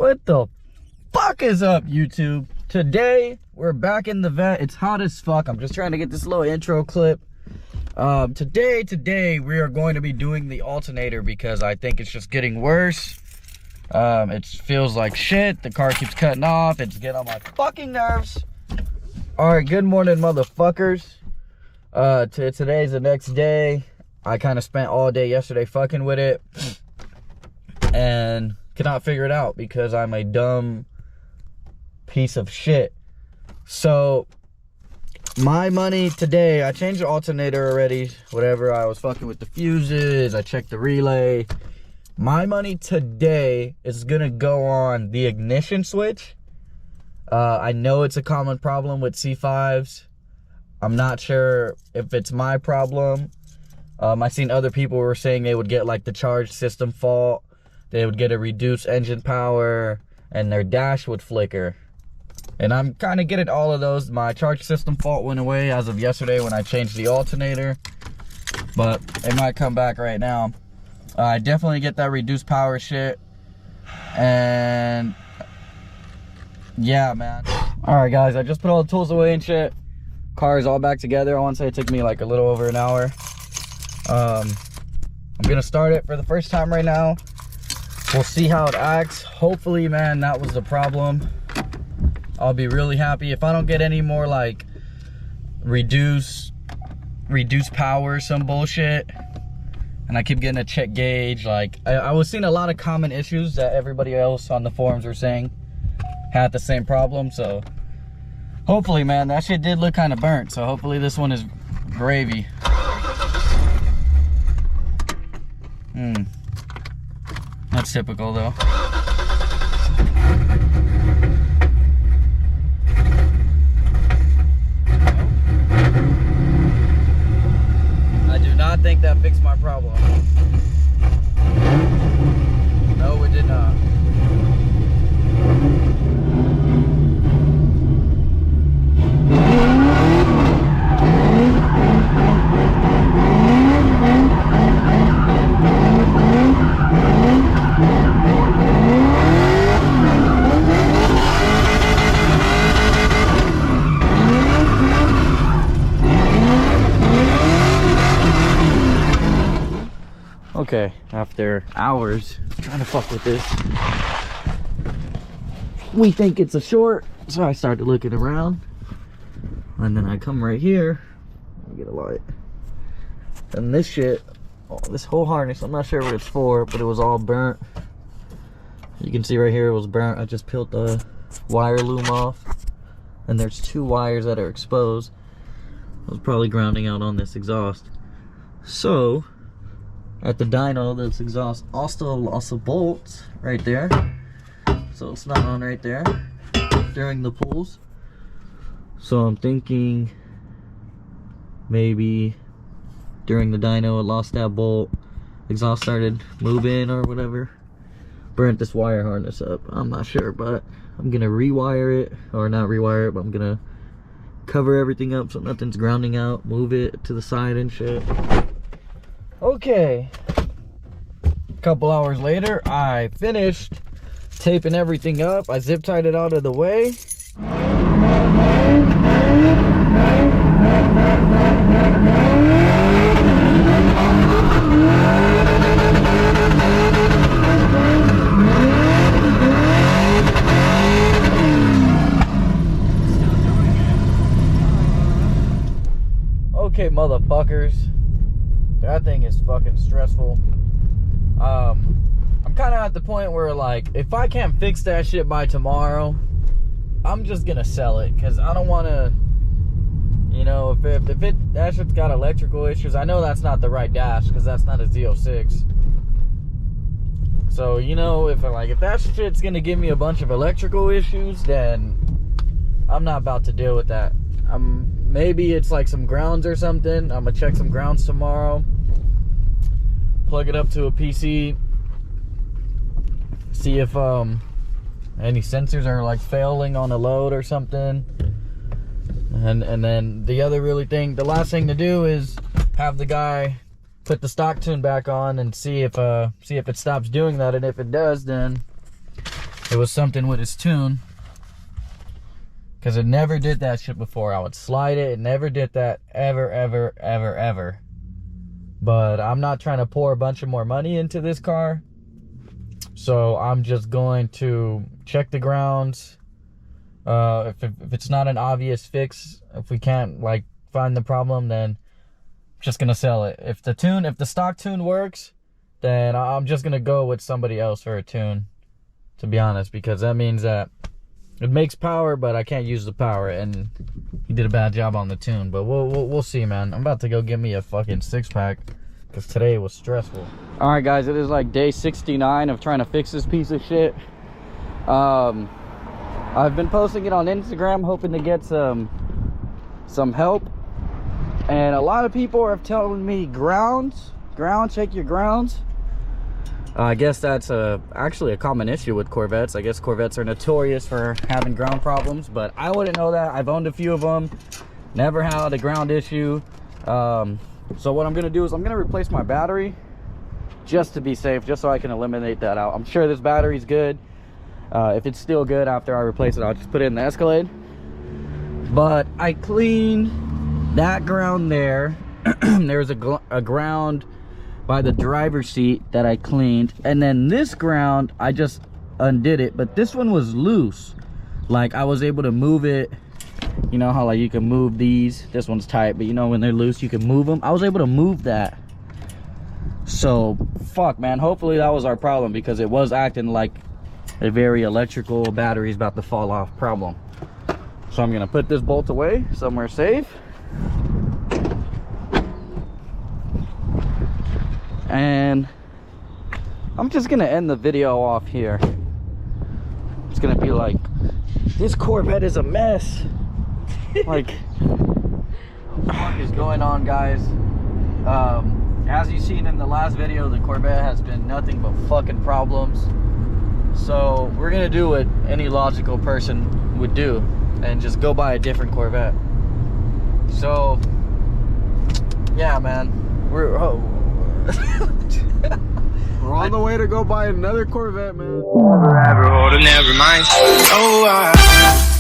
What the fuck is up, YouTube? Today, we're back in the vet. It's hot as fuck. I'm just trying to get this little intro clip. Today, we are going to be doing the alternator because I think it's just getting worse. It feels like shit. The car keeps cutting off. It's getting on my fucking nerves. Alright, good morning, motherfuckers. Today's the next day. I kind of spent all day yesterday fucking with it. And cannot figure it out because I'm a dumb piece of shit. So my money today, I changed the alternator already, whatever. I was fucking with the fuses, I checked the relay. My money today is gonna go on the ignition switch. I know it's a common problem with C5s. I'm not sure if it's my problem. I seen other people were saying they would get like the charge system fault. They would get a reduced engine power and their dash would flicker. And I'm kind of getting all of those. My charge system fault went away as of yesterday when I changed the alternator. But it might come back right now. I definitely get that reduced power shit. And yeah, man. Alright guys, I just put all the tools away and shit. Car is all back together. I want to say it took me like a little over an hour. I'm gonna start it for the first time right now. We'll see how it acts. Hopefully, man, that was the problem. I'll be really happy if I don't get any more like reduce power, some bullshit. And I keep getting a check gauge. Like I was seeing a lot of common issues that everybody else on the forums were saying had the same problem. So hopefully, man, that shit did look kind of burnt. So hopefully this one is gravy. That's typical though. I do not think that fixed my problem. No, it did not. Okay, after hours trying to fuck with this, we think it's a short, so I started looking around, and then I come right here. Let me get a light. And this shit, this whole harness, I'm not sure what it's for, but it was all burnt. You can see right here it was burnt. I just peeled the wire loom off, and there's two wires that are exposed. I was probably grounding out on this exhaust. So at the dyno, this exhaust also lost a bolt right there, so it's not on right there during the pulls. So I'm thinking maybe during the dyno it lost that bolt, exhaust started moving or whatever, burnt this wire harness up. I'm not sure, but I'm gonna rewire it, or not rewire it, but I'm gonna cover everything up so nothing's grounding out, move it to the side and shit. Okay, a couple hours later, I finished taping everything up. I zip tied it out of the way. Okay, motherfuckers. That thing is fucking stressful. I'm kind of at the point where, like, if I can't fix that shit by tomorrow, I'm just gonna sell it, because I don't want to, you know, if that shit's got electrical issues. I know that's not the right dash, because that's not a Z06. So, you know, if that shit's gonna give me a bunch of electrical issues, then I'm not about to deal with that. Maybe it's like some grounds or something. I'm gonna check some grounds tomorrow, plug it up to a PC, see if any sensors are like failing on a load or something. And then the last thing to do is have the guy put the stock tune back on and see if it stops doing that. And if it does, then it was something with his tune. Because it never did that shit before. I would slide it. It never did that ever, ever, ever, ever. But I'm not trying to pour a bunch of more money into this car. So I'm just going to check the grounds. If it's not an obvious fix, if we can't like find the problem, then I'm just going to sell it. If the stock tune works, then I'm just going to go with somebody else for a tune. To be honest. Because that means that it makes power, but I can't use the power, and he did a bad job on the tune. But we'll see, man. I'm about to go get me a fucking 6-pack because today was stressful. All right, guys, it is like day 69 of trying to fix this piece of shit. I've been posting it on Instagram, hoping to get some help, and a lot of people are telling me check your grounds. I guess that's actually a common issue with Corvettes. I guess Corvettes are notorious for having ground problems, but I wouldn't know that. I've owned a few of them, never had a ground issue. So what I'm gonna do is I'm gonna replace my battery just to be safe, just so I can eliminate that out. I'm sure this battery's good. If it's still good after I replace it, I'll just put it in the Escalade. But I cleaned that ground there. There's a ground by the driver's seat that I cleaned, and then this ground I just undid it, but this one was loose. Like I was able to move it. You know how like you can move these, this one's tight, but you know when they're loose you can move them. I was able to move that. So fuck, man, hopefully that was our problem, because it was acting like a very electrical battery's about to fall off problem. So I'm gonna put this bolt away somewhere safe. And I'm just gonna end the video off here. It's gonna be like, this Corvette is a mess. Like, what the fuck is going on, guys? As you've seen in the last video, the Corvette has been nothing but fucking problems. So we're gonna do what any logical person would do and just go buy a different Corvette. So yeah, man, we're on the way to go buy another Corvette, man. Never mind. Oh,